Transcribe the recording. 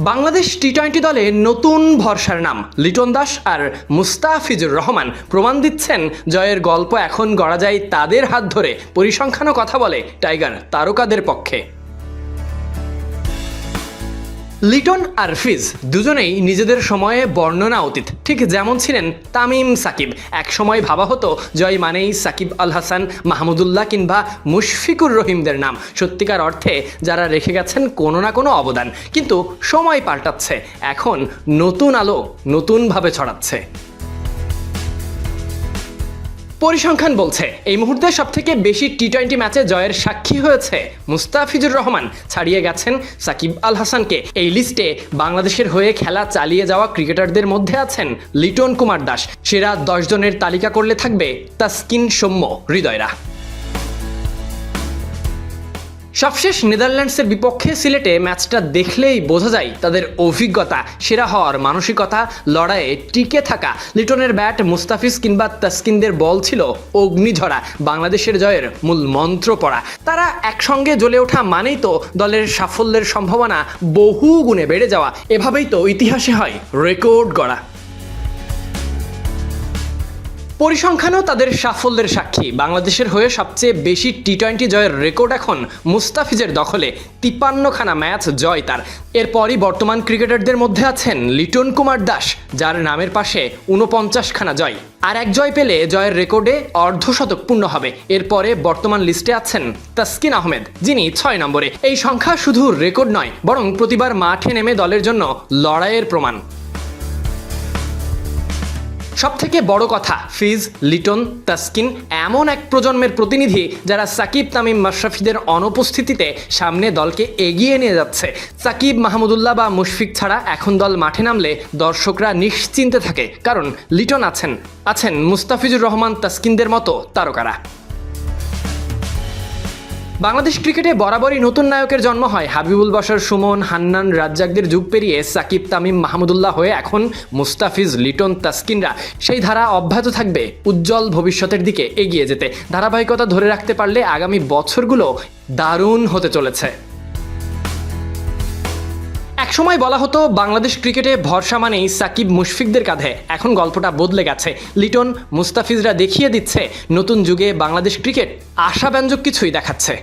বাংলাদেশ টি-20 দলে নতুন ভরসার নাম লিটন দাস আর মুস্তাফিজুর রহমান প্রমাণ দিচ্ছেন জয়ের গল্প এখন গড়া যায় তাদের হাত ধরে। পরিসংখ্যানও কথা বলে টাইগার তারকাদের পক্ষে। লিটন আর ফিজ দুজনেই নিজেদের সময়ে বর্ণনা অতীত, ঠিক যেমন ছিলেন তামিম সাকিব। এক সময় ভাবা হতো জয় মানেই সাকিব আল হাসান, মাহমুদুল্লাহ কিংবা মুশফিকুর রহিমদের নাম, সত্যিকার অর্থে যারা রেখে গেছেন কোনো না কোনো অবদান। কিন্তু সময় পাল্টাচ্ছে, এখন নতুন আলো নতুনভাবে ছড়াচ্ছে। পরিসংখ্যান বলছে এই মুহূর্তে সবথেকে বেশি টি-20 ম্যাচে জয়ের সাক্ষী হয়েছে মুস্তাফিজুর রহমান, ছাড়িয়ে গেছেন সাকিব আল হাসানকে। এই লিস্টে বাংলাদেশের হয়ে খেলা চালিয়ে যাওয়া ক্রিকেটারদের মধ্যে আছেন লিটন কুমার দাস। সেরা 10 জনের তালিকা করলে থাকবে তাসকিন, সৌম্য, হৃদয়রা। সবশেষ নেদারল্যান্ডসের বিপক্ষে সিলেটে ম্যাচটা দেখলেই বোঝা যায় তাদের অভিজ্ঞতা, সেরা হওয়ার মানসিকতা, লড়াইয়ে টিকে থাকা। লিটনের ব্যাট, মুস্তাফিজ কিংবা তাসকিনদের বল ছিল অগ্নিঝরা, বাংলাদেশের জয়ের মূল মন্ত্র পড়া। তারা একসঙ্গে জ্বলে ওঠা মানেই তো দলের সাফল্যের সম্ভাবনা বহু গুণে বেড়ে যাওয়া। এভাবেই তো ইতিহাসে হয় রেকর্ড গড়া। পরিসংখ্যানও তাদের সাফল্যের সাক্ষী। বাংলাদেশের হয়ে সবচেয়ে বেশি টি-20 জয়ের রেকর্ড এখন মুস্তাফিজের দখলে, 53খানা ম্যাচ জয় তার। এরপরই বর্তমান ক্রিকেটারদের মধ্যে আছেন লিটন কুমার দাস, যার নামের পাশে 49খানা জয়। আর এক জয় পেলে জয়ের রেকর্ডে অর্ধশতক পূর্ণ হবে। এরপরে বর্তমান লিস্টে আছেন তাসকিন আহমেদ, যিনি 6 নম্বরে। এই সংখ্যা শুধু রেকর্ড নয়, বরং প্রতিবার মাঠে নেমে দলের জন্য লড়াইয়ের প্রমাণ। সবথেকে বড় কথা, ফিজ, লিটন, তাসকিন এমন এক প্রজন্মের প্রতিনিধি যারা সাকিব, তামিম, মাশরাফিদের অনুপস্থিতিতে সামনে দলকে এগিয়ে নিয়ে যাচ্ছে। সাকিব, মাহমুদুল্লাহ বা মুশফিক ছাড়া এখন দল মাঠে নামলে দর্শকরা নিশ্চিন্তে থাকে, কারণ লিটন আছেন মুস্তাফিজুর রহমান, তাসকিনদের মতো তারকারা। বাংলাদেশ ক্রিকেটে বরাবরই নতুন নায়কের জন্ম হয়। হাবিবুল বাশার, সুমন, হান্নান, রাজ্জাকদের যুগ পেরিয়ে সাকিব, তামিম, মাহমুদুল্লাহ হয়ে এখন মুস্তাফিজ, লিটন, তাসকিনরা। সেই ধারা অব্যাহত থাকবে উজ্জ্বল ভবিষ্যতের দিকে এগিয়ে যেতে। ধারাবাহিকতা ধরে রাখতে পারলে আগামী বছরগুলো দারুণ হতে চলেছে। একসময় বলা হতো বাংলাদেশ ক্রিকেটে ভরসা মানেই সাকিব, মুশফিকদের কাঁধে। এখন গল্পটা বদলে গেছে। লিটন, মুস্তাফিজরা দেখিয়ে দিচ্ছে নতুন যুগে বাংলাদেশ ক্রিকেট আশাব্যঞ্জক কিছুই দেখাচ্ছে।